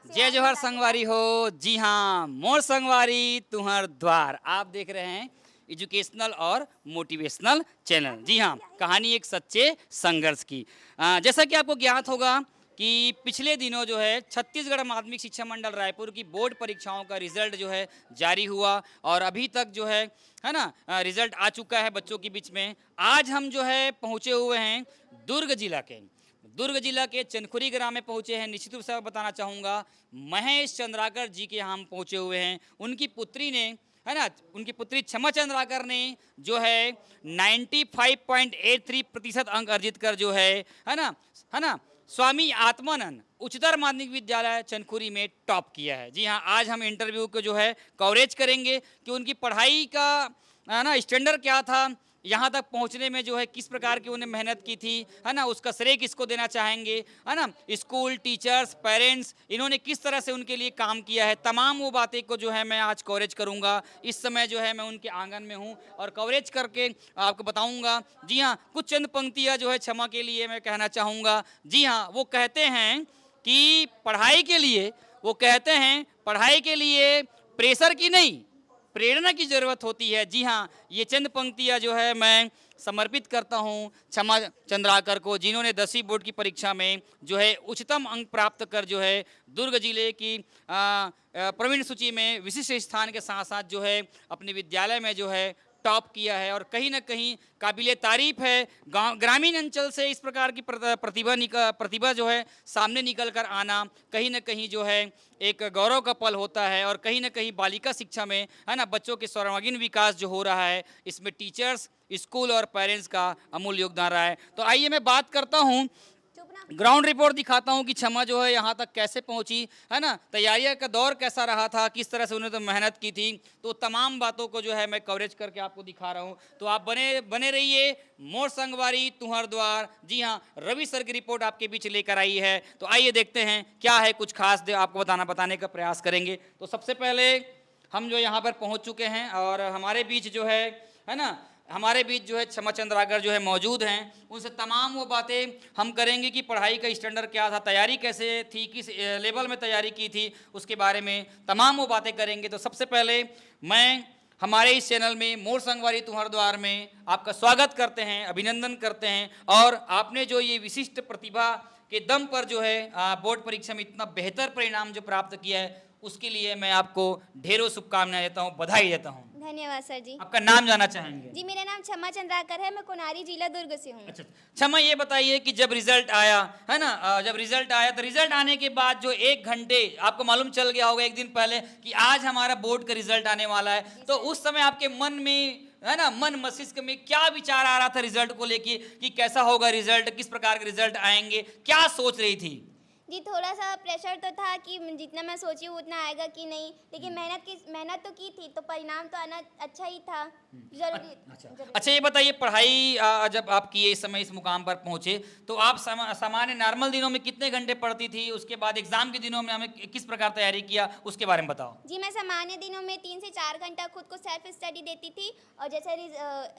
जय जोहर संगवारी हो। जी हाँ, मोर संगवारी तुहर द्वार। आप देख रहे हैं एजुकेशनल और मोटिवेशनल चैनल। जी हाँ, कहानी एक सच्चे संघर्ष की। जैसा कि आपको ज्ञात होगा कि पिछले दिनों जो है छत्तीसगढ़ माध्यमिक शिक्षा मंडल रायपुर की बोर्ड परीक्षाओं का रिजल्ट जो है जारी हुआ और अभी तक जो है ना, रिजल्ट आ चुका है बच्चों के बीच में। आज हम जो है पहुँचे हुए हैं दुर्ग जिला के चनखुरी ग्राम में पहुंचे हैं। निश्चित रूप से बताना चाहूँगा, महेश चंद्राकर जी के हम पहुंचे हुए हैं। उनकी पुत्री ने, है ना, उनकी पुत्री क्षमा चंद्राकर ने जो है 95.83% अंक अर्जित कर जो है ना, स्वामी आत्मानंद उच्चतर माध्यमिक विद्यालय चनखुरी में टॉप किया है। जी हाँ, आज हम इंटरव्यू को जो है कवरेज करेंगे कि उनकी पढ़ाई का ना स्टैंडर्ड क्या था, यहाँ तक पहुँचने में जो है किस प्रकार की उन्हें मेहनत की थी, है ना, उसका श्रेय किसको देना चाहेंगे, है ना, स्कूल, टीचर्स, पेरेंट्स, इन्होंने किस तरह से उनके लिए काम किया है, तमाम वो बातें को जो है मैं आज कवरेज करूँगा। इस समय जो है मैं उनके आंगन में हूँ और कवरेज करके आपको बताऊँगा। जी हाँ, कुछ चंद पंक्तियाँ जो है क्षमा के लिए मैं कहना चाहूँगा। जी हाँ, वो कहते हैं कि पढ़ाई के लिए प्रेशर की नहीं, प्रेरणा की जरूरत होती है। जी हाँ, ये चंद पंक्तियाँ जो है मैं समर्पित करता हूँ क्षमा चंद्राकर को, जिन्होंने 10वीं बोर्ड की परीक्षा में जो है उच्चतम अंक प्राप्त कर जो है दुर्ग जिले की प्रवीण सूची में विशिष्ट स्थान के साथ साथ जो है अपने विद्यालय में जो है टॉप किया है। और कहीं ना कहीं काबिले तारीफ है, गाँव ग्रामीण अंचल से इस प्रकार की प्रतिभा जो है सामने निकल कर आना कहीं ना कहीं जो है एक गौरव का पल होता है। और कहीं ना कहीं बालिका शिक्षा में, है ना, बच्चों के सर्वांगीण विकास जो हो रहा है, इसमें टीचर्स, स्कूल और पेरेंट्स का अमूल्य योगदान रहा है। तो आइए मैं बात करता हूँ, ग्राउंड रिपोर्ट दिखाता हूँ कि क्षमा जो है यहाँ तक कैसे पहुँची, है ना, तैयारियाँ का दौर कैसा रहा था, किस तरह से उन्होंने तो मेहनत की थी। तो तमाम बातों को जो है मैं कवरेज करके आपको दिखा रहा हूँ। तो आप बने रहिए, मोर संगवारी तुहर द्वार। जी हाँ, रवि सर की रिपोर्ट आपके बीच लेकर आई है। तो आइए देखते हैं क्या है, कुछ खास आपको बताने का प्रयास करेंगे। तो सबसे पहले हम जो यहाँ पर पहुँच चुके हैं और हमारे बीच जो है ना, हमारे बीच जो है क्षमा चंद्राकर जो है मौजूद हैं। उनसे तमाम वो बातें हम करेंगे कि पढ़ाई का स्टैंडर्ड क्या था, तैयारी कैसे थी, किस लेवल में तैयारी की थी, उसके बारे में तमाम वो बातें करेंगे। तो सबसे पहले मैं हमारे इस चैनल में मोर संगवारी तुम्हारे द्वार में आपका स्वागत करते हैं, अभिनंदन करते हैं। और आपने जो ये विशिष्ट प्रतिभा के दम पर जो है बोर्ड परीक्षा में इतना बेहतर परिणाम जो प्राप्त किया है, उसके लिए मैं आपको ढेरों शुभकामनाएं देता हूँ, बधाई देता हूँ। धन्यवाद सर जी। आपका नाम जानना चाहेंगे? जी, मेरा नाम क्षमा चंद्राकर है, मैं कोनारी जिला दुर्ग से हूँ। अच्छा, क्षमा ये बताइए कि जब रिजल्ट आया, है ना, जब रिजल्ट आया तो रिजल्ट आने के बाद जो 1 घंटे आपको मालूम चल गया होगा एक दिन पहले कि आज हमारा बोर्ड का रिजल्ट आने वाला है, तो उस समय आपके मन में, है ना, मन मस्तिष्क में क्या विचार आ रहा था रिजल्ट को लेके कि कैसा होगा रिजल्ट, किस प्रकार के रिजल्ट आएंगे, क्या सोच रही थी? जी, थोड़ा सा प्रेशर तो था कि जितना मैं सोची हूँ उतना आएगा कि नहीं, लेकिन मेहनत तो की थी, तो परिणाम तो आना अच्छा ही था। जरूरी। अच्छा, ये बताइए पढ़ाई जब आप किए, इस समय इस मुकाम पर पहुंचे, तो आप सामान्य नॉर्मल दिनों में कितने घंटे पढ़ती थी, उसके बाद एग्जाम के दिनों में हमें किस प्रकार तैयारी किया, उसके बारे में बताओ। जी, मैं सामान्य दिनों में 3 से 4 घंटा खुद को सेल्फ स्टडी देती थी, और जैसे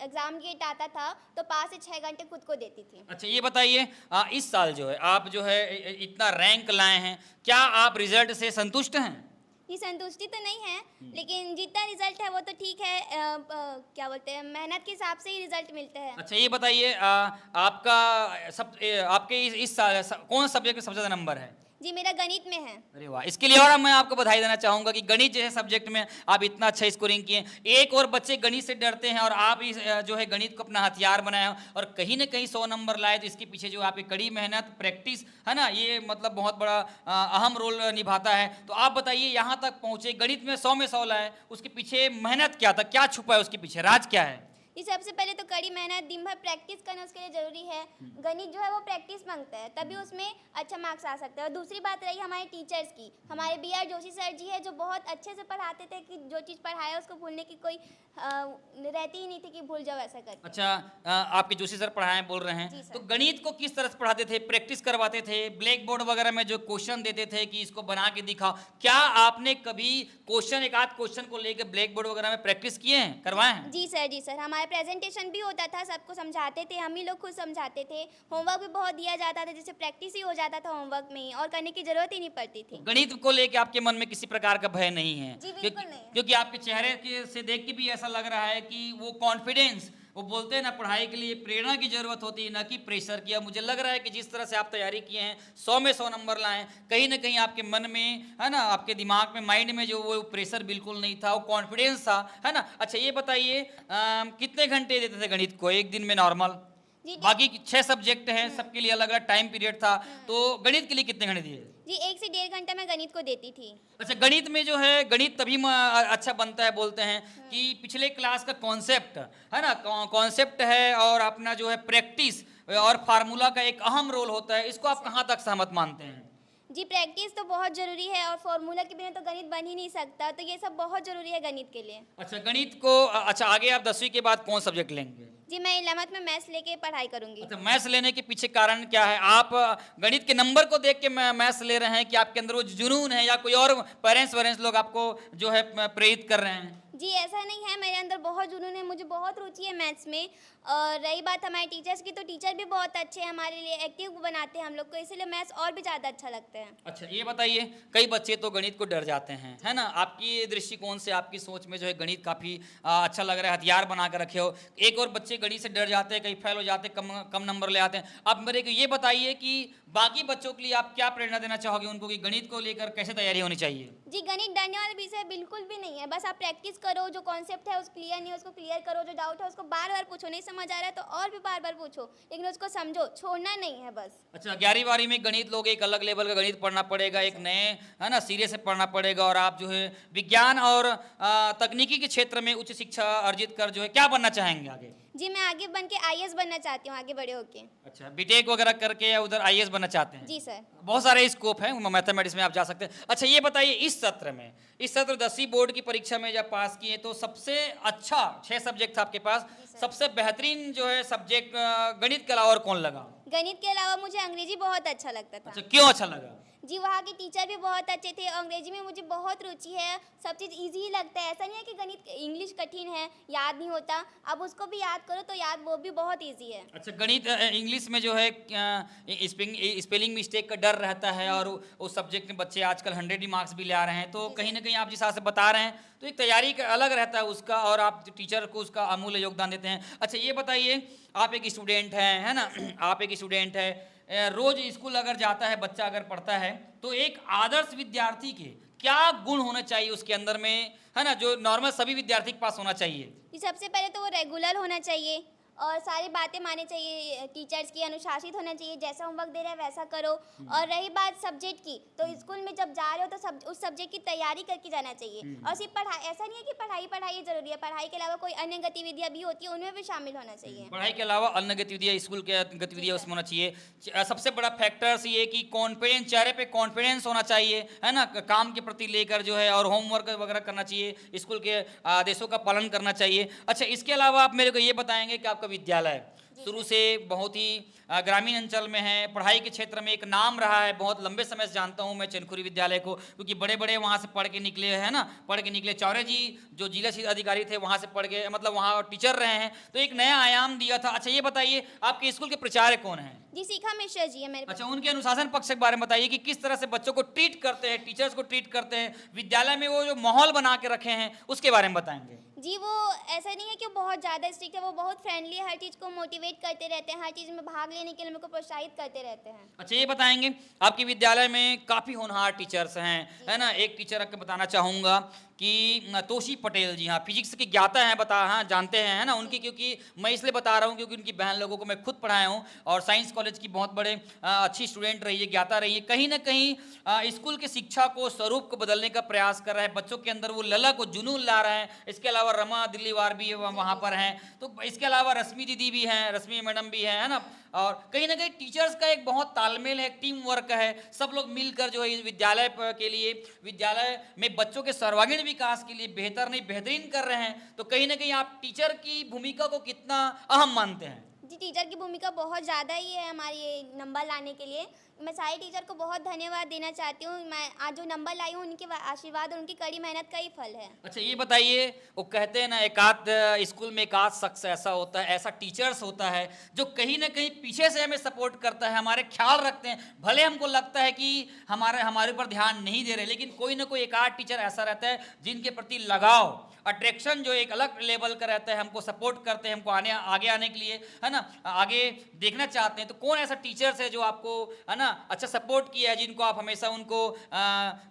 एग्जाम गेट आता था तो 5 से 6 घंटे खुद को देती थी। अच्छा, ये बताइए इस साल जो है आप जो है इतना रैंक लाए हैं, क्या आप रिजल्ट से संतुष्ट हैं? ये संतुष्टि तो नहीं है, लेकिन जितना रिजल्ट है वो तो ठीक है। क्या बोलते हैं, मेहनत के हिसाब से ही रिजल्ट मिलते हैं। अच्छा, ये बताइए आपके इस साल कौन सब्जेक्ट में सबसे ज़्यादा नंबर है? जी, मेरा गणित में है। अरे वाह, इसके लिए और मैं आपको बधाई देना चाहूँगा कि गणित जैसे सब्जेक्ट में आप इतना अच्छा स्कोरिंग किए। एक और बच्चे गणित से डरते हैं और आप इस जो है गणित को अपना हथियार बनाए और कहीं ना कहीं 100 नंबर लाए, तो इसके पीछे जो आपकी कड़ी मेहनत, प्रैक्टिस, है ना, ये मतलब बहुत बड़ा अहम रोल निभाता है। तो आप बताइए, यहाँ तक पहुँचे, गणित में 100 में 100 लाए, उसके पीछे मेहनत क्या था, क्या छुपा है उसके पीछे, राज क्या है? ये सबसे पहले तो कड़ी मेहनत, दिन भर प्रैक्टिस करना उसके लिए ज़रूरी है। गणित जो है वो प्रैक्टिस मांगता है, तभी उसमें अच्छा मार्क्स आ सकता है। और दूसरी बात रही हमारे टीचर्स की, हमारे BR जोशी सर जी है जो बहुत अच्छे से पढ़ाते थे कि जो चीज़ पढ़ाया उसको भूलने की कोई रहती ही नहीं थी कि भूल जाओ ऐसा करके। अच्छा, आपके जोशी सर पढ़ाएं बोल रहे हैं, तो गणित को किस तरह से पढ़ाते थे, प्रैक्टिस करवाते थे, ब्लैक बोर्ड वगैरह में जो क्वेश्चन देते थे कि इसको बना के दिखाओ, क्या आपने कभी क्वेश्चन, एक आध क्वेश्चन को लेकर ब्लैक बोर्ड वगैरह में प्रैक्टिस किए हैं, करवाए हैं? जी सर, हमारे प्रेजेंटेशन भी होता था, सबको समझाते थे, हम ही लोग खुद समझाते थे। होमवर्क भी बहुत दिया जाता था, जिससे प्रैक्टिस ही हो जाता था होमवर्क में ही, और करने की ज़रूरत ही नहीं पड़ती थी। गणित को लेके आपके मन में किसी प्रकार का भय नहीं है? जी, बिल्कुल नहीं है। क्योंकि आपके चेहरे के से देख के भी ऐसा लग रहा है कि वो कॉन्फिडेंस, वो बोलते हैं ना पढ़ाई के लिए प्रेरणा की जरूरत होती है, ना कि प्रेशर की। अब मुझे लग रहा है कि जिस तरह से आप तैयारी किए हैं 100 में 100 नंबर लाएं, कहीं ना कहीं आपके मन में, है ना, आपके दिमाग में, माइंड में जो वो प्रेशर बिल्कुल नहीं था, वो कॉन्फिडेंस था, है ना। अच्छा ये बताइए, कितने घंटे देते थे गणित को एक दिन में नॉर्मल? जी, बाकी 6 सब्जेक्ट हैं, सबके लिए अलग अलग टाइम पीरियड था, तो गणित के लिए कितने घंटे दिए? जी 1 से 1.5 घंटा मैं गणित को देती थी। अच्छा, गणित में जो है, गणित तभी अच्छा बनता है बोलते हैं कि पिछले क्लास का कॉन्सेप्ट, है ना, कॉन्सेप्ट है, और अपना जो है प्रैक्टिस और फार्मूला का एक अहम रोल होता है। इसको आप कहाँ तक सहमत मानते हैं? जी प्रैक्टिस तो बहुत ज़रूरी है, और फार्मूला के बिना तो गणित बन ही नहीं सकता, तो ये सब बहुत ज़रूरी है गणित के लिए। अच्छा, गणित को अच्छा आगे आप 10वीं के बाद कौन सब्जेक्ट लेंगे? जी मैं 11th में मैथ्स लेके पढ़ाई करूँगी। अच्छा, मैथ्स लेने के पीछे कारण क्या है? आप गणित के नंबर को देख के मैथ्स ले रहे हैं, कि आपके अंदर वो जुनून है, या कोई और पेरेंट्स लोग आपको जो है प्रेरित कर रहे हैं? जी ऐसा नहीं है, मेरे अंदर बहुत जुनून है, मुझे बहुत रुचि है मैथ्स में। और रही बात हमारे टीचर्स की, तो टीचर भी बहुत अच्छे हैं, हमारे लिए एक्टिव बनाते हैं हम लोग को, इसीलिए मैथ्स और भी ज़्यादा अच्छा लगता है। अच्छा ये बताइए, कई बच्चे तो गणित को डर जाते हैं, है ना, आपकी दृष्टिकोण से, आपकी सोच में जो है गणित काफ़ी अच्छा लग रहा है, हथियार बना कर रखे हो। एक और बच्चे गणित से डर जाते हैं, कहीं फेल हो जाते हैं, कम कम नंबर ले आते हैं। आप मेरे को ये बताइए कि बाकी बच्चों के लिए आप क्या प्रेरणा देना चाहोगे उनको, कि गणित को लेकर कैसे तैयारी होनी चाहिए? जी गणित डरने वाला विषय बिल्कुल भी नहीं है, बस आप प्रैक्टिस करो, जो कॉन्सेप्ट है उस क्लियर नहीं है उसको क्लियर करो, जो डाउट है उसको बार बार पूछो, नहीं समझ आ रहा है तो और भी बार बार पूछो, लेकिन उसको समझो, छोड़ना नहीं है बस। अच्छा, 11वीं 12वीं में गणित लोग एक अलग लेवल का गणित पढ़ना पड़ेगा, एक नए, है ना, सिरे से पढ़ना पड़ेगा, और आप जो है विज्ञान और तकनीकी के क्षेत्र में उच्च शिक्षा अर्जित कर जो है क्या बनना चाहेंगे आगे? जी मैं आगे बन के आईएएस बनना चाहती हूँ, आगे बड़े होके। अच्छा, बीटेक वगैरह करके या उधर आईएएस बनना चाहते हैं? जी सर। बहुत सारे स्कोप हैं, मैथमेटिक्स में आप जा सकते हैं। अच्छा ये बताइए, इस सत्र 10वीं बोर्ड की परीक्षा में जब पास किए, तो सबसे अच्छा 6 सब्जेक्ट था आपके पास, सबसे बेहतरीन जो है सब्जेक्ट गणित के अलावा और कौन लगा? गणित के अलावा मुझे अंग्रेजी बहुत अच्छा लगता था। अच्छा, क्यों अच्छा लगा? जी वहाँ के टीचर भी बहुत अच्छे थे, अंग्रेजी में मुझे बहुत रुचि है, सब चीज़ इजी ही लगता है, ऐसा नहीं है कि गणित इंग्लिश कठिन है, याद नहीं होता, अब उसको भी याद करो तो याद वो भी बहुत इजी है। अच्छा, गणित इंग्लिश में जो है स्पेलिंग मिस्टेक का डर रहता है, और उस सब्जेक्ट में बच्चे आजकल 100 मार्क्स भी ले आ रहे हैं, तो कहीं ना कहीं आप जिस हिसाब से बता रहे हैं, तो एक तैयारी का अलग रहता है उसका, और आप टीचर को उसका अमूल्य योगदान देते हैं। अच्छा ये बताइए, आप एक स्टूडेंट हैं, है ना, आप एक स्टूडेंट है, रोज स्कूल अगर जाता है बच्चा, अगर पढ़ता है, तो एक आदर्श विद्यार्थी के क्या गुण होने चाहिए उसके अंदर में, है ना, जो नॉर्मल सभी विद्यार्थी के पास होना चाहिए? जी सबसे पहले तो वो रेगुलर होना चाहिए, और सारी बातें माननी चाहिए, टीचर्स की अनुशासित होना चाहिए, जैसा होमवर्क दे रहे हैं वैसा करो। और रही बात सब्जेक्ट की, तो स्कूल में जब जा रहे हो तो उस सब्जेक्ट की तैयारी करके जाना चाहिए, और सिर्फ पढ़ाई, ऐसा नहीं है कि पढ़ाई जरूरी है, पढ़ाई के अलावा कोई अन्य गतिविधियां भी होती है, उनमें भी शामिल होना चाहिए। पढ़ाई के अलावा अन्य गतिविधियां, स्कूल के गतिविधियां उसमें होना चाहिए। सबसे बड़ा फैक्टर्स ये कि कॉन्फिडेंस, चेहरे पे कॉन्फिडेंस होना चाहिए, है ना, काम के प्रति लेकर जो है, और होमवर्क वगैरह करना चाहिए, स्कूल के आदेशों का पालन करना चाहिए। अच्छा इसके अलावा आप मेरे को ये बताएंगे कि आपका विद्यालय शुरू से बहुत ही ग्रामीण अंचल में है, पढ़ाई के क्षेत्र में एक नाम रहा है, बहुत लंबे समय से जानता हूं मैं चंदखुरी विद्यालय को, क्योंकि बड़े बड़े वहां से पढ़ के निकले, है ना, पढ़ के निकले। चौरे जी जो जिला शिक्षा अधिकारी थे वहां से पढ़ के, मतलब वहां टीचर रहे हैं, तो एक नया आयाम दिया था। अच्छा ये बताइए, आपके स्कूल के प्राचार्य कौन है? जी शिखा मिश्रा जी है मेरे। अच्छा, उनके अनुशासन पक्ष के बारे में बताइए कि किस तरह से बच्चों को ट्रीट करते हैं, टीचर्स को ट्रीट करते हैं, विद्यालय में वो जो माहौल बना के रखे हैं उसके बारे में बताएंगे। जी वो ऐसा नहीं है कि वो बहुत ज़्यादा स्ट्रिक्ट है, वो बहुत फ्रेंडली है, हर चीज़ को मोटिवेट करते रहते हैं, हर चीज़ में भाग लेने के लिए मेरे को प्रोत्साहित करते रहते हैं। अच्छा ये बताएंगे, आपके विद्यालय में काफ़ी होनहार टीचर्स हैं, है ना, एक टीचर आपको बताना चाहूँगा कि तोशी पटेल जी, हाँ फिजिक्स की ज्ञाता हैं, हाँ जानते हैं, है ना उनकी, क्योंकि मैं इसलिए बता रहा हूँ क्योंकि उनकी बहन लोगों को मैं खुद पढ़ाया हूँ, और साइंस कॉलेज की बहुत बड़े अच्छी स्टूडेंट रही है, ज्ञाता रही है, कहीं ना कहीं स्कूल की शिक्षा को, स्वरूप को बदलने का प्रयास कर रहा है, बच्चों के अंदर वो ललक, वो जुनून ला रहे हैं। इसके अलावा रमा दिल्लीवार भी वहाँ पर हैं, तो इसके अलावा रश्मि दीदी भी हैं, रश्मि मैडम भी हैं, है ना, और कहीं ना कहीं टीचर्स का एक बहुत तालमेल है, टीम वर्क है, सब लोग मिलकर जो है इस विद्यालय के लिए, विद्यालय में बच्चों के सर्वांगीण विकास के लिए बेहतर नहीं बेहतरीन कर रहे हैं। तो कहीं ना कहीं आप टीचर की भूमिका को कितना अहम मानते हैं? जी टीचर की भूमिका बहुत ज़्यादा ही है हमारे ये नंबर लाने के लिए, मैं सारे टीचर को बहुत धन्यवाद देना चाहती हूँ। मैं आज जो नंबर लाई हूँ उनके आशीर्वाद और उनकी कड़ी मेहनत का ही फल है। अच्छा ये बताइए, वो कहते हैं ना एकाध स्कूल में एकाध शख्स ऐसा होता है, ऐसा टीचर्स होता है जो कहीं ना कहीं पीछे से हमें सपोर्ट करता है, हमारे ख्याल रखते हैं, भले हमको लगता है कि हमारे ऊपर ध्यान नहीं दे रहे, लेकिन कोई ना कोई एकाध टीचर ऐसा रहता है जिनके प्रति लगाव, अट्रैक्शन जो एक अलग लेवल का रहता है, हमको सपोर्ट करते हैं, हमको आगे आने के लिए, है ना, आगे देखना चाहते हैं। तो कौन ऐसा टीचर्स है जो आपको, है ना, अच्छा सपोर्ट किया है, जिनको आप हमेशा उनको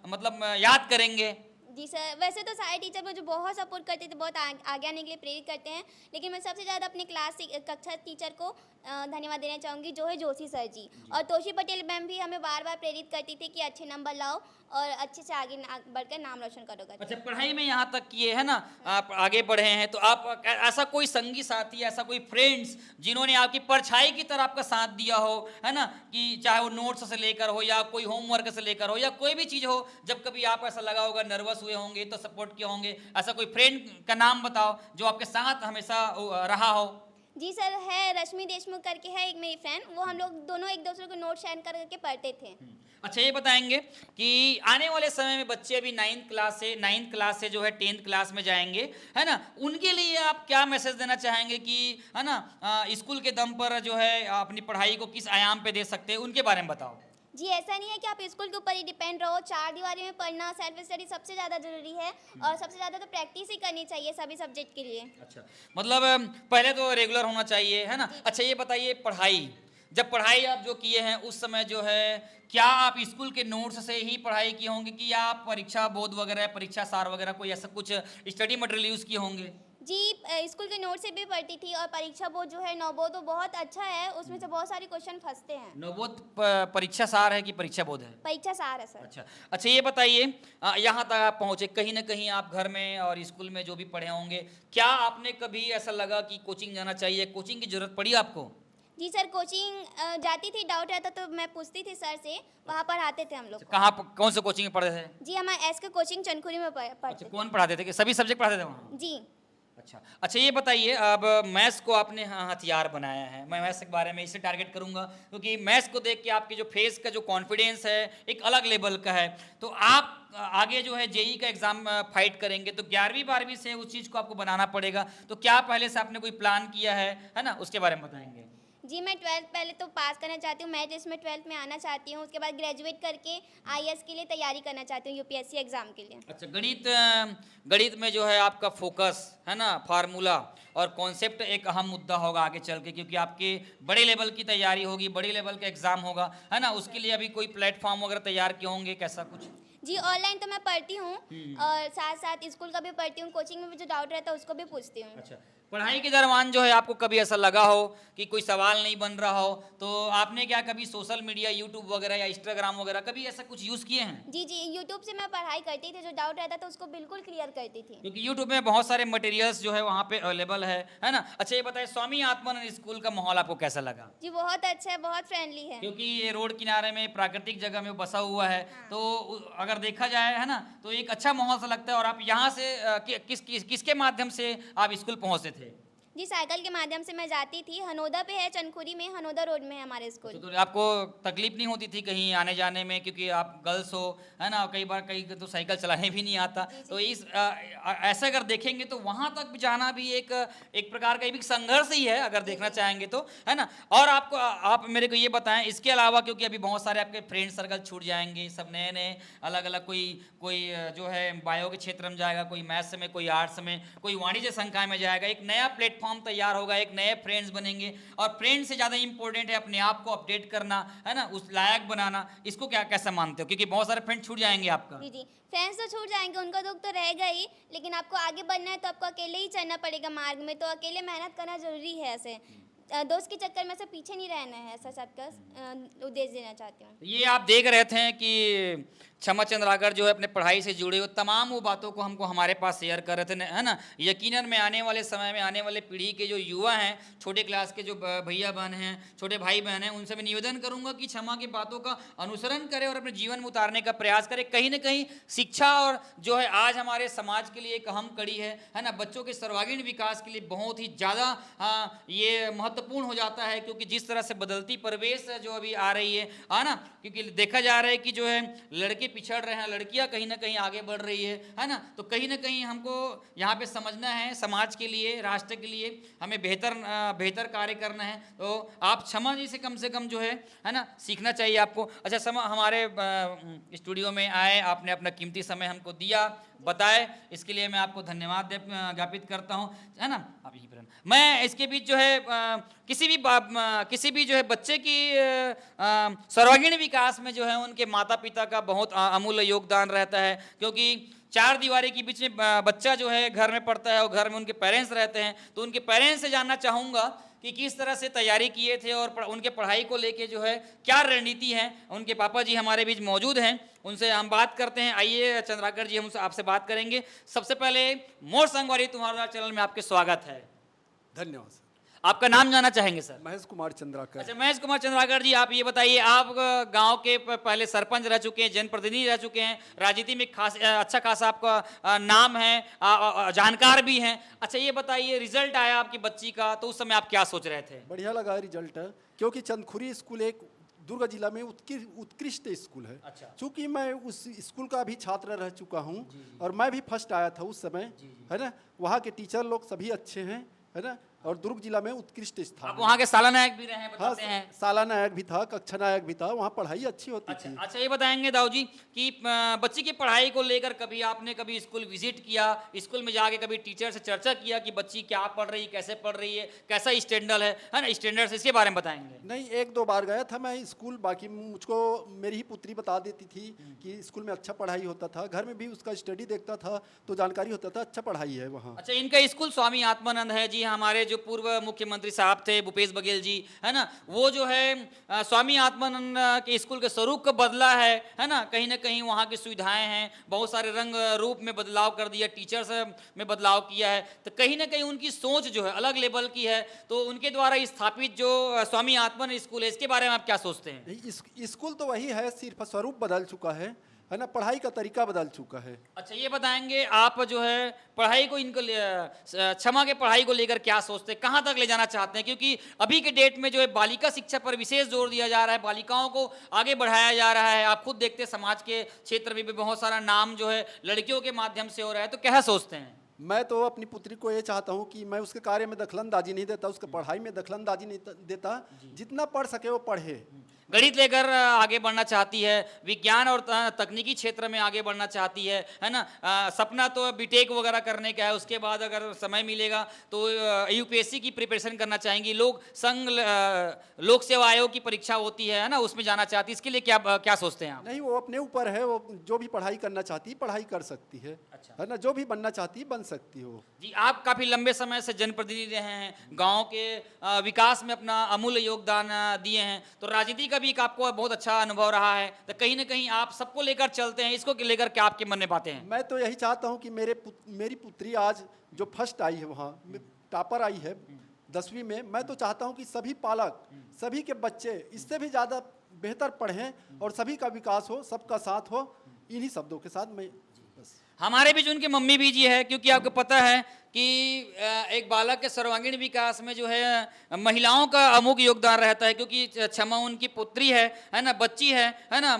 मतलब याद करेंगे? जी सर, वैसे तो सारे टीचर मुझे बहुत सपोर्ट करते थे, बहुत आगे आने के लिए प्रेरित करते हैं, लेकिन मैं सबसे ज़्यादा अपने कक्षा टीचर को धन्यवाद देना चाहूँगी, जो है जोशी सर जी। और तोशी पटेल मैम भी हमें बार बार प्रेरित करती थी कि अच्छे नंबर लाओ और अच्छे से आगे बढ़कर नाम रोशन करोगे। अच्छा, पढ़ाई में यहाँ तक किए है ना, आप आगे बढ़े हैं, तो आप ऐसा कोई संगी साथी, ऐसा कोई फ्रेंड्स जिन्होंने आपकी परछाई की तरह आपका साथ दिया हो, है ना, कि चाहे वो नोट्स से लेकर हो या कोई होमवर्क से लेकर हो या कोई भी चीज़ हो, जब कभी आप ऐसा लगा होगा, नर्वस हुए होंगे तो सपोर्ट किए होंगे, ऐसा कोई फ्रेंड का नाम बताओ जो आपके साथ हमेशा रहा हो? जी सर, है रश्मि देशमुख करके है एक मेरी फ्रेंड, वो हम लोग दोनों एक दूसरे को नोट शेयर करके पढ़ते थे। अच्छा ये बताएंगे कि आने वाले समय में बच्चे अभी 9th क्लास से जो है 10th क्लास में जाएंगे, है ना, उनके लिए आप क्या मैसेज देना चाहेंगे कि, है ना, स्कूल के दम पर जो है अपनी पढ़ाई को किस आयाम पे दे सकते हैं, उनके बारे में बताओ। जी, ऐसा नहीं है कि आप स्कूल के ऊपर ही डिपेंड रहो, चार दीवारी में पढ़ना, सेल्फ स्टडी सबसे ज़्यादा जरूरी है और सबसे ज़्यादा तो प्रैक्टिस ही करनी चाहिए सभी सब्जेक्ट के लिए। अच्छा, मतलब पहले तो रेगुलर होना चाहिए, है ना। अच्छा ये बताइए, जब पढ़ाई आप जो किए हैं उस समय जो है, क्या आप स्कूल के नोट्स से ही पढ़ाई किए होंगे कि या आप परीक्षा बोध वगैरह, परीक्षा सार वगैरह कोई ऐसा कुछ स्टडी मटेरियल यूज़ किए होंगे? जी, स्कूल के नोट से भी पढ़ती थी और परीक्षा बोर्ड जो है नवबोध तो बहुत अच्छा है, उसमें से बहुत सारे क्वेश्चन फंसते हैं। नवोद परीक्षा सार है कि परीक्षा बोध है? परीक्षा सार है सर। अच्छा अच्छा, ये बताइए, यहाँ तक आप पहुँचे, कहीं ना कहीं आप घर में और स्कूल में जो भी पढ़े होंगे, क्या आपने कभी ऐसा लगा कि कोचिंग जाना चाहिए, कोचिंग की जरूरत पड़ी आपको? जी सर, कोचिंग जाती थी, डाउट रहता तो मैं पूछती थी सर से, वहाँ पढ़ाते थे हम लोग को। कहाँ कौन से कोचिंग में पढ़े थे? जी, हम एस के कोचिंग चनखुरी में पढ़ते अच्छा, थे। कौन पढ़ाते थे, कि सभी सब्जेक्ट पढ़ाते थे वहाँ? जी अच्छा अच्छा, ये बताइए, अब मैथ्स को आपने हथियार बनाया है, मैं मैथ्स के बारे में इसे टारगेट करूंगा क्योंकि मैथ्स को देख के आपके जो फेस का जो कॉन्फिडेंस है एक अलग लेवल का है। तो आप आगे जो है जेई का एग्जाम फाइट करेंगे तो 11वीं 12वीं से उस चीज़ को आपको बनाना पड़ेगा, तो क्या पहले से आपने कोई प्लान किया है ना, उसके बारे में बताएंगे। जी, मैं 12th पहले तो पास करना चाहती हूँ, मैं जिसमें 12th में आना चाहती हूँ, उसके बाद ग्रेजुएट करके आईएएस के लिए तैयारी करना चाहती हूँ, यूपीएससी एग्जाम के लिए। अच्छा, गणित में जो है आपका फोकस है ना, फार्मूला और कॉन्सेप्ट एक अहम मुद्दा होगा आगे चल के, क्योंकि आपके बड़े लेवल की तैयारी होगी, बड़े लेवल का एग्जाम होगा, है ना, उसके लिए अभी कोई प्लेटफॉर्म वगैरह तैयार किए होंगे, कैसा कुछ? जी, ऑनलाइन तो मैं पढ़ती हूँ और साथ साथ स्कूल का भी पढ़ती हूँ, कोचिंग में भी जो डाउट रहता है उसको भी पूछती हूँ। अच्छा, पढ़ाई के दरमियान जो है आपको कभी ऐसा लगा हो कि कोई सवाल नहीं बन रहा हो, तो आपने क्या कभी सोशल मीडिया, यूट्यूब वगैरह या इंस्टाग्राम वगैरह कभी ऐसा कुछ यूज़ किए हैं? जी जी, यूट्यूब से मैं पढ़ाई करती थी, जो डाउट रहता था उसको बिल्कुल क्लियर करती थी। क्योंकि यूट्यूब में बहुत सारे मटेरियल्स जो है वहाँ पे अवेलेबल है ना। अच्छा ये बताइए, स्वामी आत्मानंद स्कूल का माहौल आपको कैसा लगा? जी, बहुत अच्छा है, बहुत फ्रेंडली है। क्योंकि ये रोड किनारे में प्राकृतिक जगह में बसा हुआ है, तो अगर देखा जाए, है ना, तो एक अच्छा माहौल सा लगता है। और आप यहाँ से किसके माध्यम से आप स्कूल पहुँचते थे? जी, साइकिल के माध्यम से मैं जाती थी, हनोदा पे है, चनखुरी में, हनोदा रोड में है हमारे स्कूल। तो आपको तकलीफ नहीं होती थी कहीं आने जाने में, क्योंकि आप गर्ल्स हो, है ना, कई बार कई तो साइकिल चलाने भी नहीं आता। तो इस ऐसा अगर देखेंगे तो वहाँ तक जाना भी एक प्रकार का एक संघर्ष ही है, अगर देखना चाहेंगे तो, है ना। और आप मेरे को ये बताएं, इसके अलावा, क्योंकि अभी बहुत सारे आपके फ्रेंड सर्कल छूट जाएंगे, सब नए नए अलग अलग, कोई जो है बायो के क्षेत्र में जाएगा, कोई मैथ्स में, कोई आर्ट्स में, कोई वाणिज्य संकाय में जाएगा, एक नया प्लेटफॉर्म तैयार होगा, एक नए फ्रेंड्स बनेंगे। और फ्रेंड्स से ज़्यादा इंपॉर्टेंट है अपने आप को अपडेट करना, है ना, उस लायक बनाना। इसको क्या कैसे मानते हो, क्योंकि बहुत सारे फ्रेंड्स छूट जाएंगे आपका? जी जी, फ्रेंड्स तो छूट जाएंगे, उनका दुख तो रहेगा ही, लेकिन आपको आगे बढ़ना है तो आपको अकेले ही चलना पड़ेगा मार्ग में, तो अकेले मेहनत करना जरूरी है। ऐसे दोस्त के चक्कर में से पीछे नहीं रहना है, ऐसा सबका उद्देश्य देना चाहती हूँ। ये आप देख रहे थे कि क्षमा चंद्राकर जो है अपने पढ़ाई से जुड़े हुए तमाम वो बातों को हमको हमारे पास शेयर कर रहे थे, है ना। यकीनन मैं आने वाले समय में आने वाले पीढ़ी के जो युवा हैं, छोटे क्लास के जो भैया बहन हैं, छोटे भाई बहन हैं, उनसे मैं निवेदन करूंगा कि क्षमा की बातों का अनुसरण करें और अपने जीवन में उतारने का प्रयास करें। कहीं ना कहीं शिक्षा और जो है आज हमारे समाज के लिए एक अहम कड़ी है ना। बच्चों के सर्वांगीण विकास के लिए बहुत ही ज़्यादा ये महत्वपूर्ण हो जाता है, क्योंकि जिस तरह से बदलती परिवेश जो अभी आ रही है ना, क्योंकि देखा जा रहा है कि जो है लड़के पिछड़ रहे हैं, लड़कियां कहीं ना कहीं आगे बढ़ रही है ना। तो कहीं ना कहीं हमको यहाँ पे समझना है, समाज के लिए, राष्ट्र के लिए हमें बेहतर कार्य करना है। तो आप क्षमा जी से कम जो है ना, सीखना चाहिए आपको। अच्छा, समय हमारे स्टूडियो में आए, आपने अपना कीमती समय हमको दिया, बताए, इसके लिए मैं आपको धन्यवाद ज्ञापित करता हूँ, है ना। आप यहीं पर मैं इसके बीच जो है किसी भी जो है बच्चे की सर्वांगीण विकास में जो है उनके माता पिता का बहुत अमूल्य योगदान रहता है, क्योंकि चार दीवारी के बीच में बच्चा जो है घर में पढ़ता है और घर में उनके पेरेंट्स रहते हैं। तो उनके पेरेंट्स से जानना चाहूँगा कि किस तरह से तैयारी किए थे और उनके पढ़ाई को लेके जो है क्या रणनीति है। उनके पापा जी हमारे बीच मौजूद हैं, उनसे हम बात करते हैं। आइए चंद्राकर जी, हम आपसे बात करेंगे। सबसे पहले मोर संगवारी तुम्हारा चैनल में आपके स्वागत है। धन्यवाद सर। आपका नाम जानना चाहेंगे सर? महेश कुमार चंद्राकर। अच्छा, महेश कुमार चंद्राकर जी, आप ये बताइए, आप गांव के पहले सरपंच रह चुके हैं, जनप्रतिनिधि रह चुके हैं, राजनीति में अच्छा खासा आपका नाम है, जानकार भी हैं। अच्छा, ये बताइए, रिजल्ट आया आपकी बच्ची का, तो उस समय आप क्या सोच रहे थे? बढ़िया लगा रिजल्ट, क्योंकि चंदखुरी स्कूल एक दुर्ग जिला में उत्कृष्ट स्कूल है। अच्छा। चूंकि मैं उस स्कूल का भी छात्र रह चुका हूं और मैं भी फर्स्ट आया था उस समय, है ना। वहाँ के टीचर लोग सभी अच्छे हैं, है ना, और दुर्ग जिला में उत्कृष्ट स्थान। आप वहाँ के साला नायक भी रहे हैं, हाँ, बताते हैं। साला नायक भी था, कक्षा नायक भी था, वहाँ पढ़ाई अच्छी होती थी। अच्छा, ये बताएंगे दाऊ जी कि बच्ची की पढ़ाई को लेकर कभी स्कूल विजिट किया, स्कूल में जाके कभी टीचर से चर्चा किया कि बच्ची क्या पढ़ रही है, कैसे पढ़ रही है, कैसा स्टैंडर्ड है ना, स्टैंडर्ड, इसके बारे में बताएंगे? नहीं, एक दो बार गया था मैं स्कूल, बाकी मुझको मेरी ही पुत्री बता देती थी कि स्कूल में अच्छा पढ़ाई होता था, घर में भी उसका स्टडी देखता था तो जानकारी होता था, अच्छा पढ़ाई है वहाँ। अच्छा, इनका स्कूल स्वामी आत्मानंद है जी। हमारे जो पूर्व मुख्यमंत्री साहब थे भूपेश बघेल जी, है ना, वो जो है स्वामी आत्मानंद के स्कूल के स्वरूप को बदला है ना। कहीं ना कहीं वहाँ की सुविधाएं हैं, बहुत सारे रंग रूप में बदलाव कर दिया, टीचर्स में बदलाव किया है। तो कहीं ना कहीं उनकी सोच जो है अलग लेवल की है। तो उनके द्वारा स्थापित जो स्वामी आत्मानंद स्कूल है, इसके बारे में आप क्या सोचते हैं? स्कूल तो वही है, सिर्फ स्वरूप बदल चुका है ना, पढ़ाई का तरीका बदल चुका है। अच्छा, ये बताएंगे आप जो है पढ़ाई को क्षमा के पढ़ाई को लेकर क्या सोचते हैं, कहाँ तक ले जाना चाहते हैं? क्योंकि अभी के डेट में जो है बालिका शिक्षा पर विशेष जोर दिया जा रहा है, बालिकाओं को आगे बढ़ाया जा रहा है। आप खुद देखते हैं समाज के क्षेत्र में भी बहुत सारा नाम जो है लड़कियों के माध्यम से हो रहा है, तो क्या सोचते हैं? मैं तो अपनी पुत्री को ये चाहता हूँ कि मैं उसके कार्य में दखलंदाजी नहीं देता, उसके पढ़ाई में दखलंदाजी नहीं देता, जितना पढ़ सके वो पढ़े। गणित लेकर आगे बढ़ना चाहती है, विज्ञान और तकनीकी क्षेत्र में आगे बढ़ना चाहती है ना। सपना तो बीटेक वगैरह करने का है, उसके बाद अगर समय मिलेगा तो यूपीएससी की प्रिपरेशन करना चाहेंगी। लोक सेवा आयोग की परीक्षा होती है ना, उसमें जाना चाहती है। इसके लिए क्या सोचते हैं आप? नहीं, वो अपने ऊपर है, वो जो भी पढ़ाई करना चाहती है पढ़ाई कर सकती है। अच्छा। है ना, जो भी बनना चाहती है बन सकती हो जी। आप काफ़ी लंबे समय से जनप्रतिनिधि रहे हैं, गांव के विकास में अपना अमूल्य योगदान दिए हैं, तो राजनीति का भी एक आपको बहुत अच्छा अनुभव रहा है। तो कहीं ना कहीं आप सबको लेकर चलते हैं, इसको लेकर क्या आपके मन में बातें हैं? मैं तो यही चाहता हूँ कि मेरी पुत्री आज जो फर्स्ट आई है, वहाँ टॉपर आई है 10वीं में, मैं तो चाहता हूँ कि सभी पालक, सभी के बच्चे इससे भी ज़्यादा बेहतर पढ़ें और सभी का विकास हो, सबका साथ हो। इन्हीं शब्दों के साथ मैं बस। हमारे बीच उनके मम्मी भी जी है, क्योंकि आपको पता है कि एक बालक के सर्वांगीण विकास में जो है महिलाओं का अमुक योगदान रहता है, क्योंकि क्षमा उनकी पुत्री है ना, बच्ची है ना।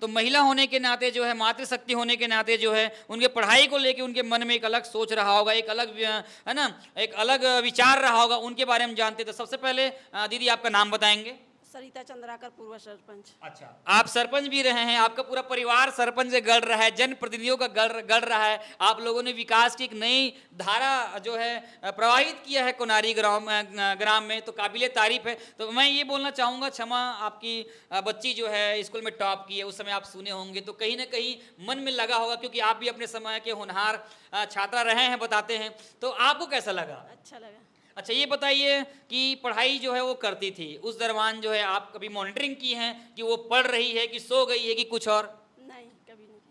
तो महिला होने के नाते जो है, मातृशक्ति होने के नाते जो है, उनके पढ़ाई को लेके उनके मन में एक अलग सोच रहा होगा, एक अलग है ना, एक अलग विचार रहा होगा, उनके बारे में जानते। तो सबसे पहले दीदी आपका नाम बताएंगे? सरिता चंद्राकर, पूर्व सरपंच। अच्छा, आप सरपंच भी रहे हैं, आपका पूरा परिवार सरपंच से गढ़ रहा है, जनप्रतिनिधियों का गढ़ रहा है। आप लोगों ने विकास की एक नई धारा जो है प्रवाहित किया है कोनारी ग्राम में, तो काबिले तारीफ है। तो मैं ये बोलना चाहूँगा, क्षमा आपकी बच्ची जो है स्कूल में टॉप की है, उस समय आप सुने होंगे तो कहीं ना कहीं मन में लगा होगा, क्योंकि आप भी अपने समय के होनहार छात्रा रहे हैं, बताते हैं। तो आपको कैसा लगा? अच्छा लगा। अच्छा, ये बताइए कि पढ़ाई जो है वो करती थी, उस दरमियान जो है आप कभी मॉनिटरिंग की हैं कि वो पढ़ रही है कि सो गई है कि कुछ और? नहीं,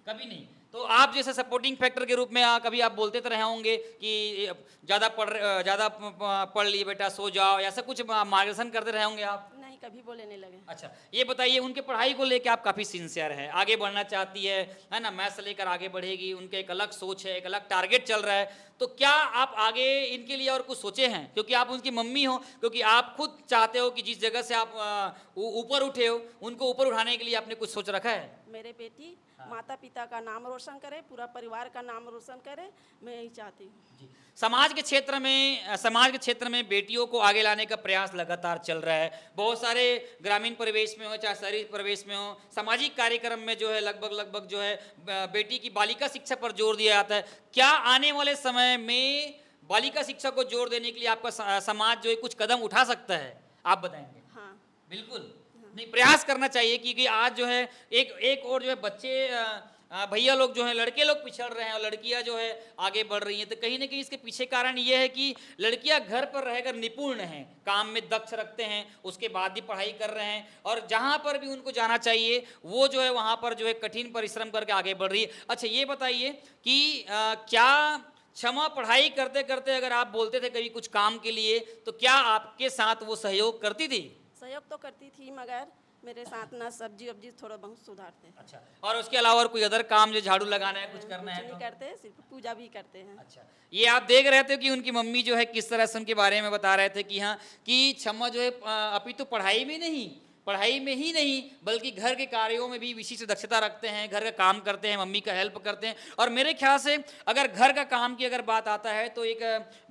कभी नहीं। तो आप जैसे सपोर्टिंग फैक्टर के रूप में कभी आप बोलते तो रहे होंगे कि ज़्यादा पढ़ लिए बेटा, सो जाओ, ऐसा कुछ मार्गदर्शन करते रहे होंगे आप? नहीं, कभी बोले नहीं लगे। अच्छा, ये बताइए, उनके पढ़ाई को लेके आप काफ़ी सिंसियर हैं, आगे बढ़ना चाहती है ना, मैथ्स लेकर आगे बढ़ेगी, उनके एक अलग सोच है, एक अलग टारगेट चल रहा है, तो क्या आप आगे इनके लिए और कुछ सोचे हैं? क्योंकि आप उनकी मम्मी हो, क्योंकि आप खुद चाहते हो कि जिस जगह से आप ऊपर उठे हो, उनको ऊपर उठाने के लिए आपने कुछ सोच रखा है? मेरे बेटी माता पिता का नाम रोशन करे, पूरा परिवार का नाम रोशन करे, मैं यही चाहती हूँ। समाज के क्षेत्र में बेटियों को आगे लाने का प्रयास लगातार चल रहा है। बहुत सारे ग्रामीण परिवेश में हो चाहे शहरी परिवेश में हो, सामाजिक कार्यक्रम में जो है लगभग जो है बेटी की बालिका शिक्षा पर जोर दिया जाता है। क्या आने वाले समय में बालिका शिक्षा को जोर देने के लिए आपका समाज जो है कुछ कदम उठा सकता है? आप बताएंगे? हाँ, बिल्कुल नहीं, प्रयास करना चाहिए, क्योंकि आज जो है एक और जो है बच्चे भैया लोग जो हैं, लड़के लोग पिछड़ रहे हैं और लड़कियां जो है आगे बढ़ रही हैं। तो कहीं ना कहीं इसके पीछे कारण ये है कि लड़कियां घर पर रहकर निपुण हैं, काम में दक्ष रखते हैं, उसके बाद भी पढ़ाई कर रहे हैं, और जहां पर भी उनको जाना चाहिए वो जो है वहां पर जो है कठिन परिश्रम करके आगे बढ़ रही है। अच्छा, ये बताइए कि क्या क्षमा पढ़ाई करते करते अगर आप बोलते थे कभी कुछ काम के लिए, तो क्या आपके साथ वो सहयोग करती थी? सहयोग तो करती थी, मगर मेरे साथ ना सब्जी वब्जी थोड़ा बहुत सुधारते हैं। अच्छा, और उसके अलावा और कोई अदर काम जो झाड़ू लगाना है, कुछ करना है कुछ तो? नहीं करते, सिर्फ पूजा भी करते हैं। अच्छा, ये आप देख रहे थे कि उनकी मम्मी जो है किस तरह से उनके बारे में बता रहे थे कि हाँ, कि क्षमा जो है अभी तो पढ़ाई में ही नहीं बल्कि घर के कार्यों में भी विशिष्ट दक्षता रखते हैं, घर का काम करते हैं, मम्मी का हेल्प करते हैं। और मेरे ख्याल से अगर घर का काम की अगर बात आता है तो एक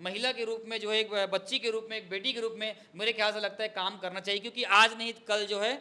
महिला के रूप में जो है, एक बच्ची के रूप में, एक बेटी के रूप में मेरे ख्याल से लगता है काम करना चाहिए, क्योंकि आज नहीं कल जो है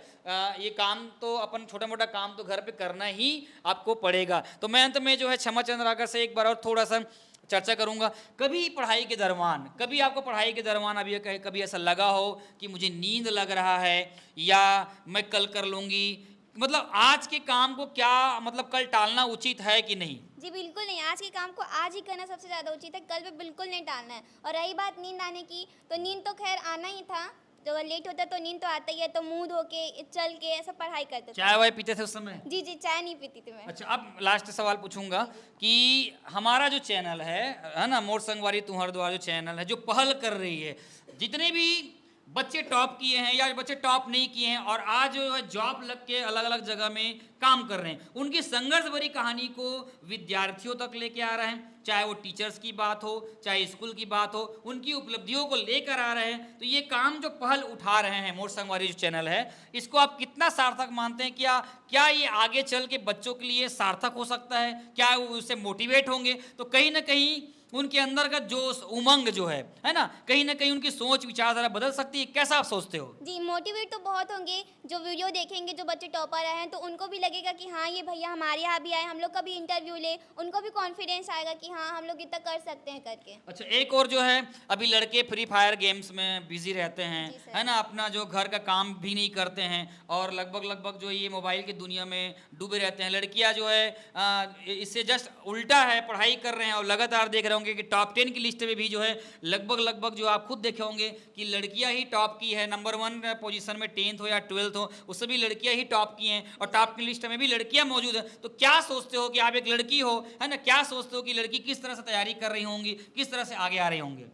ये काम तो अपन छोटा मोटा काम तो घर पे करना ही आपको पड़ेगा। तो मैं अंत में जो है क्षमा चंद्राकर से एक बार और थोड़ा सा चर्चा करूंगा। कभी आपको पढ़ाई के दरमियान अभी कभी ऐसा लगा हो कि मुझे नींद लग रहा है या मैं कल कर लूंगी, मतलब आज के काम को क्या मतलब कल टालना उचित है कि नहीं? जी बिल्कुल नहीं, आज के काम को आज ही करना सबसे ज़्यादा उचित है, कल पे बिल्कुल नहीं टालना है। और रही बात नींद आने की, तो नींद तो खैर आना ही था, जब अगर लेट होता तो नींद तो आता ही है, तो मुंह धो के चल के ऐसा पढ़ाई करते थे। चाय वाय पीते थे उस समय? जी जी, चाय नहीं पीती थी मैं। अच्छा, अब लास्ट सवाल पूछूंगा कि हमारा जो चैनल है ना, मोर संगवारी तुम्हारे द्वारा जो चैनल है, जो पहल कर रही है, जितने भी बच्चे टॉप किए हैं या बच्चे टॉप नहीं किए हैं और आज जो है जॉब लग के अलग अलग जगह में काम कर रहे हैं, उनकी संघर्ष भरी कहानी को विद्यार्थियों तक लेके आ रहे हैं, चाहे वो टीचर्स की बात हो, चाहे स्कूल की बात हो, उनकी उपलब्धियों को लेकर आ रहे हैं। तो ये काम जो पहल उठा रहे हैं मोर संगवारी जो चैनल है, इसको आप कितना सार्थक मानते हैं? क्या ये आगे चल के बच्चों के लिए सार्थक हो सकता है? क्या वो उससे मोटिवेट होंगे? तो कहीं ना कहीं उनके अंदर का जोश, उमंग जो है ना, कहीं ना कहीं उनकी सोच विचारधारा बदल सकती है। कैसा आप सोचते हो? जी मोटिवेट तो बहुत होंगे, जो वीडियो देखेंगे, जो बच्चे टॉपर आए हैं, तो उनको भी लगेगा कि हाँ ये भैया हमारे यहाँ भी आए, हम लोग का भी इंटरव्यू ले, उनको भी कॉन्फिडेंस आएगा कि हाँ हम लोग इतना कर सकते हैं करके। अच्छा, एक और जो है अभी लड़के फ्री फायर गेम्स में बिजी रहते हैं, जी सर। है ना, अपना जो घर का काम भी नहीं करते हैं और लगभग जो ये मोबाइल की दुनिया में डूबे रहते हैं। लड़कियां जो है इससे जस्ट उल्टा है, पढ़ाई कर रहे हैं और लगातार देख रहे होंगे कि टॉप 10 की लिस्ट में भी जो है लगभग जो आप खुद देखे होंगे कि लड़कियां ही टॉप की है, नंबर 1 पोजीशन में 10th हो या 12th हो, उससे भी लड़कियां ही टॉप की हैं और टॉप की लिस्ट में भी लड़कियां मौजूद हैं। तो क्या सोचते हो कि आप एक लड़की हो, है ना, क्या सोचते हो कि लड़की किस तरह से तैयारी कर रही होंगी, किस तरह से आगे आ रही होंगे?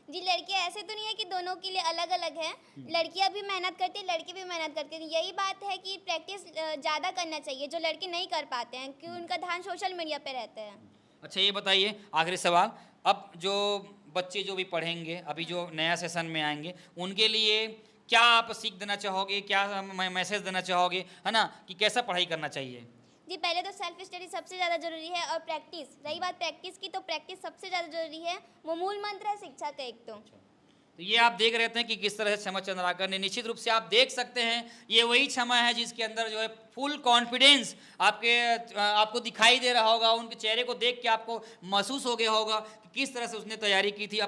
जी लड़कियां ऐसे तो नहीं है कि दोनों के लिए अलग अलग है, लड़कियां भी मेहनत करती हैं, लड़के भी मेहनत करते हैं। यही बात है कि प्रैक्टिस ज़्यादा करना चाहिए, जो लड़के नहीं कर पाते हैं, क्योंकि उनका ध्यान सोशल मीडिया पे रहता है। अच्छा, ये बताइए आखिरी सवाल, अब जो बच्चे जो भी पढ़ेंगे, अभी जो नया सेशन में आएंगे, उनके लिए क्या आप सीख देना चाहोगे, क्या मैसेज देना चाहोगे, है ना, कि कैसा पढ़ाई करना चाहिए? जी पहले तो सेल्फ स्टडी सबसे ज़्यादा जरूरी है, और प्रैक्टिस, रही बात प्रैक्टिस की, तो प्रैक्टिस सबसे ज़्यादा जरूरी है, वो मूल मंत्र है शिक्षा का एक। तो ये आप देख रहे थे कि किस तरह से क्षमा चंद्राकर ने, निश्चित रूप से आप देख सकते हैं ये वही क्षमा है जिसके अंदर जो है फुल कॉन्फिडेंस आपको दिखाई दे रहा होगा, उनके चेहरे को देख के आपको महसूस हो गया होगा कि किस तरह से उसने तैयारी की थी।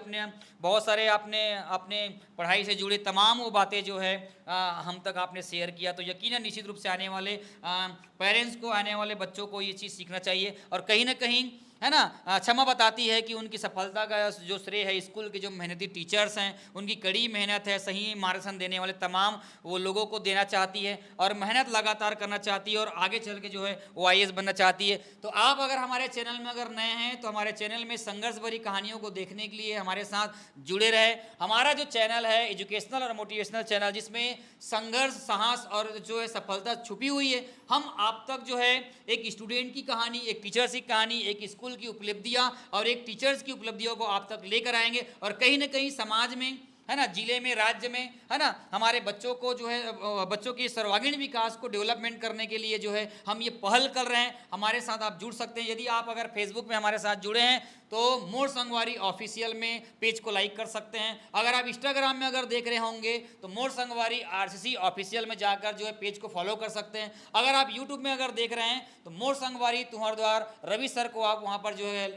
बहुत सारे अपने पढ़ाई से जुड़े तमाम वो बातें जो है हम तक आपने शेयर किया। तो यकीनन निश्चित रूप से आने वाले पेरेंट्स को, आने वाले बच्चों को ये चीज़ सीखना चाहिए। और कहीं ना कहीं, है ना, क्षमा बताती है कि उनकी सफलता का जो श्रेय है स्कूल के जो मेहनती टीचर्स हैं, उनकी कड़ी मेहनत है, सही मार्गदर्शन देने वाले तमाम वो लोगों को देना चाहती है और मेहनत लगातार करना चाहती है और आगे चल के जो जो है वो IAS बनना चाहती है। तो आप अगर हमारे चैनल में अगर नए हैं तो हमारे चैनल में संघर्ष भरी कहानियों को देखने के लिए हमारे साथ जुड़े रहे। हमारा जो चैनल है एजुकेशनल और मोटिवेशनल चैनल, जिसमें संघर्ष, साहस और जो है सफलता छुपी हुई है। हम आप तक जो है एक स्टूडेंट की कहानी, एक टीचर्स की कहानी, एक स्कूल की उपलब्धियां और एक टीचर्स की उपलब्धियों को आप तक लेकर आएंगे, और कहीं ना कहीं समाज में, है ना, जिले में, राज्य में, है ना, हमारे बच्चों को जो है बच्चों के सर्वांगीण विकास को डेवलपमेंट करने के लिए जो है हम ये पहल कर रहे हैं। हमारे साथ आप जुड़ सकते हैं। यदि आप अगर फेसबुक में हमारे साथ जुड़े हैं तो मोर संगवारी ऑफिशियल में पेज को लाइक कर सकते हैं। अगर आप इंस्टाग्राम में अगर देख रहे होंगे तो मोर संगवारी RCC ऑफिशियल में जाकर जो है पेज को फॉलो कर सकते हैं। अगर आप यूट्यूब में अगर देख रहे हैं तो मोर संगवारी तुम्हार द्वार रवि सर को आप वहाँ पर जो है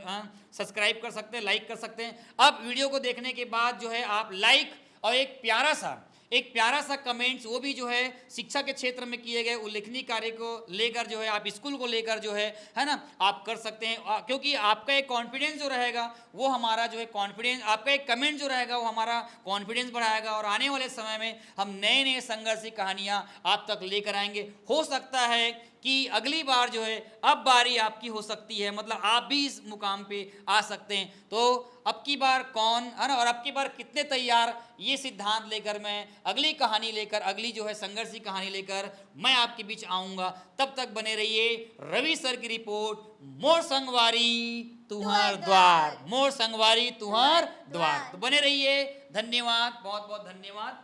सब्सक्राइब कर सकते हैं, लाइक कर सकते हैं। अब वीडियो को देखने के बाद जो है आप लाइक और एक प्यारा सा कमेंट्स, वो भी जो है शिक्षा के क्षेत्र में किए गए उल्लेखनीय कार्य को लेकर जो है आप स्कूल को लेकर जो है ना, आप कर सकते हैं। क्योंकि आपका एक कॉन्फिडेंस जो रहेगा वो हमारा जो है कॉन्फिडेंस, आपका एक कमेंट जो रहेगा वो हमारा कॉन्फिडेंस बढ़ाएगा, और आने वाले समय में हम नए नए संघर्ष की कहानियाँ आप तक लेकर आएंगे। हो सकता है कि अगली बार जो है अब बारी आपकी हो सकती है, मतलब आप भी इस मुकाम पे आ सकते हैं। तो अब की बार कौन, है ना, और अब की बार कितने तैयार, ये सिद्धांत लेकर मैं अगली कहानी लेकर, अगली जो है संघर्ष की कहानी लेकर मैं आपके बीच आऊँगा। तब तक बने रहिए। रवि सर की रिपोर्ट, मोर संगवारी तुहार द्वार, मोर संगवारी तुहार द्वार। तो बने रहिए। धन्यवाद, बहुत बहुत धन्यवाद।